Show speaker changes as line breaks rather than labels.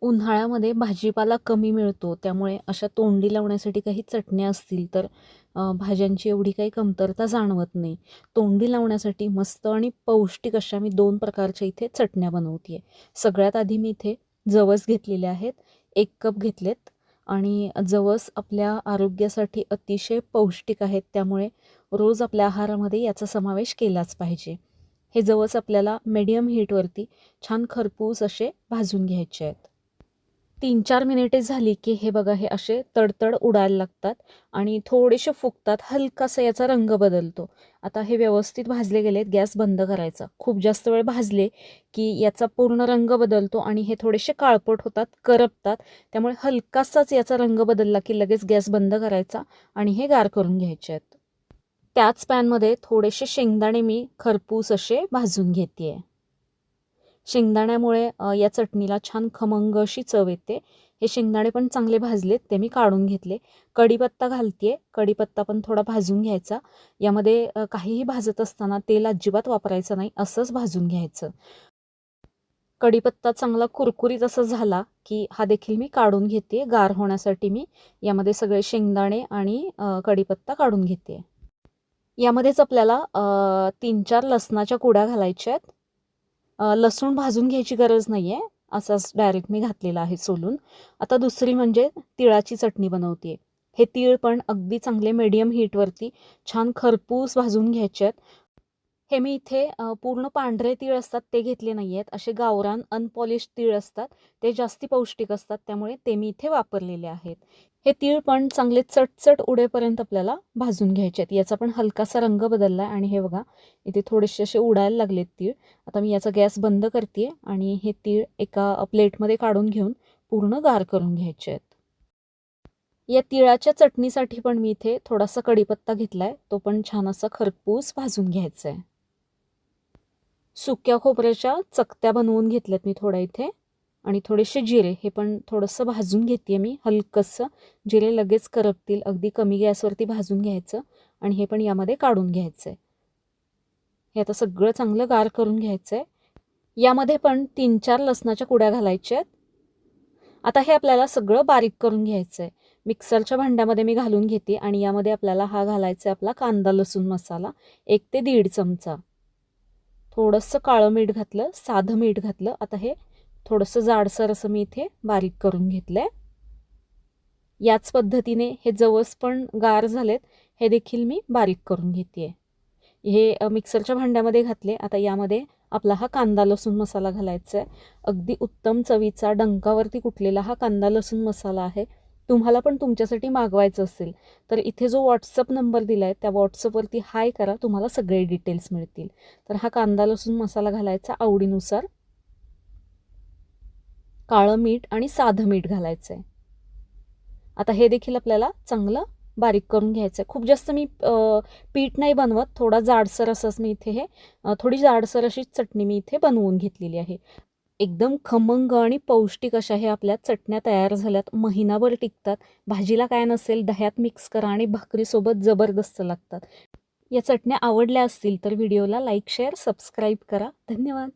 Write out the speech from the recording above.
उन्हाळ्यामध्ये भाजीपाला कमी मिळतो, त्यामुळे अशा तोंडी लावण्यासाठी काही चटण्या असतील तर भाज्यांची एवढी काही कमतरता जाणवत नाही. तोंडी लावण्यासाठी मस्त आणि पौष्टिक अशा मी 2 प्रकारच्या इथे चटण्या बनवते आहे. सगळ्यात आधी मी इथे जवस घेतलेले आहेत. 1 कप घेतलेत आणि जवस आपल्या आरोग्यासाठी अतिशय पौष्टिक आहेत. त्यामुळे रोज आपल्या आहारामध्ये याचा समावेश केलाच पाहिजे. हे जवस आपल्याला मीडियम हीटवरती छान खरपूस असे भाजून घ्यायचे आहेत. 3-4 मिनिटे झाली की हे बघा हे असे तडतड उडायला लागतात आणि थोडेसे फुगतात. हलकासा याचा रंग बदलतो. आता हे व्यवस्थित भाजले गेलेत. गॅस बंद करायचा. खूप जास्त वेळ भाजले की याचा पूर्ण रंग बदलतो आणि हे थोडेसे काळपट होतात, करपतात. त्यामुळे हलकासाच याचा रंग बदलला की लगेच गॅस बंद करायचा आणि हे गार करून घ्यायचे आहेत. त्याच पॅनमध्ये थोडेसे शेंगदाणे मी खरपूस असे भाजून घेते आहे. शेंगदाण्यामुळे या चटणीला छान खमंग अशी चव येते. हे शेंगदाणे पण चांगले भाजलेत, ते मी काढून घेतले. कढीपत्ता घालते. कढीपत्ता पण थोडा भाजून घ्यायचा. यामध्ये काहीही भाजत असताना तेल अजिबात वापरायचं नाही, असंच भाजून घ्यायचं. कढीपत्ता चांगला कुरकुरीत असा झाला की हा देखील मी काढून घेते. गार होण्यासाठी मी यामध्ये सगळे शेंगदाणे आणि कढीपत्ता काढून घेते. यामध्येच आपल्याला 3-4 लसणाच्या कुड्या घालायच्या आहेत. लसूण भाजून घ्यायची गरज नाही आहे. असाच डायरेक्ट मी घातलेला आहे सोलून. आता दुसरी म्हणजे तिळाची चटणी बनवते आहे. हे तीळ पण अगदी चांगले मीडियम हीटवरती छान खरपूस भाजून घ्यायचे आहेत. हे मी इथे पूर्ण पांढरे तीळ असतात ते घेतले नाही आहेत. असे गावरान अनपॉलिश तीळ असतात. ते जास्ती पौष्टिक असतात, त्यामुळे ते मी इथे वापरलेले आहेत. हे तीळ पण चांगले चटचट उडेपर्यंत आपल्याला भाजून घ्यायचे आहेत. याचा पण हलकासा रंग बदलला आहे आणि हे बघा इथे थोडेसे असे उडायला लागलेत तीळ. आता मी याचा गॅस बंद करते आणि हे तीळ एका प्लेटमध्ये काढून घेऊन पूर्ण गार करून घ्यायचे आहेत. या तिळाच्या चटणीसाठी पण मी इथे थोडासा कढीपत्ता घेतला आहे. तो पण छान असा खरपूस भाजून घ्यायचा आहे. सुक्या खोबऱ्याच्या चकत्या बनवून घेतल्यात मी थोड्या इथे आणि थोडेसे जिरे हे पण थोडंसं भाजून घेते मी हलकंसं. जिरे लगेच करपतील. अगदी कमी गॅसवरती भाजून घ्यायचं आणि हे पण यामध्ये काढून घ्यायचं आहे. हे आता सगळं चांगलं गार करून घ्यायचं आहे. यामध्ये पण 3-4 लसणाच्या कुड्या घालायच्या आहेत. आता हे आपल्याला सगळं बारीक करून घ्यायचं आहे. मिक्सरच्या भांड्यामध्ये मी घालून घेते आणि यामध्ये आपल्याला हा घालायचा आहे आपला कांदा लसूण मसाला 1 ते 1.5 चमचा. थोडंसं काळं मीठ घातलं, साधं मीठ घातलं. आता हे थोडंसं जाडसर असं मी इथे बारीक करून घेतलं आहे. याच पद्धतीने हे जवस पण गार झालेत, हे देखील मी बारीक करून घेते आहे. हे मिक्सरच्या भांड्यामध्ये घातले. आता यामध्ये आपला हा कांदा लसूण मसाला घालायचा आहे. अगदी उत्तम चवीचा डंकावरती कुटलेला हा कांदा लसूण मसाला आहे. तुम्हाला पण तुमच्यासाठी मागवायचं असेल तर इथे जो व्हॉट्सअप नंबर दिला आहे त्या व्हॉट्सअपवरती हाय करा, तुम्हाला सगळे डिटेल्स मिळतील. तर हा कांदा लसूण मसाला घालायचा आवडीनुसार. काळं मीठ आणि साधं मीठ घालायचं आहे. आता हे देखील आपल्याला चांगलं बारीक करून घ्यायचं आहे. खूप जास्त मी पीठ नाही बनवत, थोडा जाडसर असंच मी इथे हे थोडी जाडसर अशी चटणी मी इथे बनवून घेतलेली आहे. एकदम खमंग आणि पौष्टिक अशा हे आपल्या चटण्या तयार झाल्यात. महिनाभर टिकतात. भाजीला काय नसेल दह्यात मिक्स करा आणि भाकरीसोबत जबरदस्त लागतात. या चटण्या आवडल्या असतील तर व्हिडिओला लाईक, शेअर, सबस्क्राईब करा. धन्यवाद.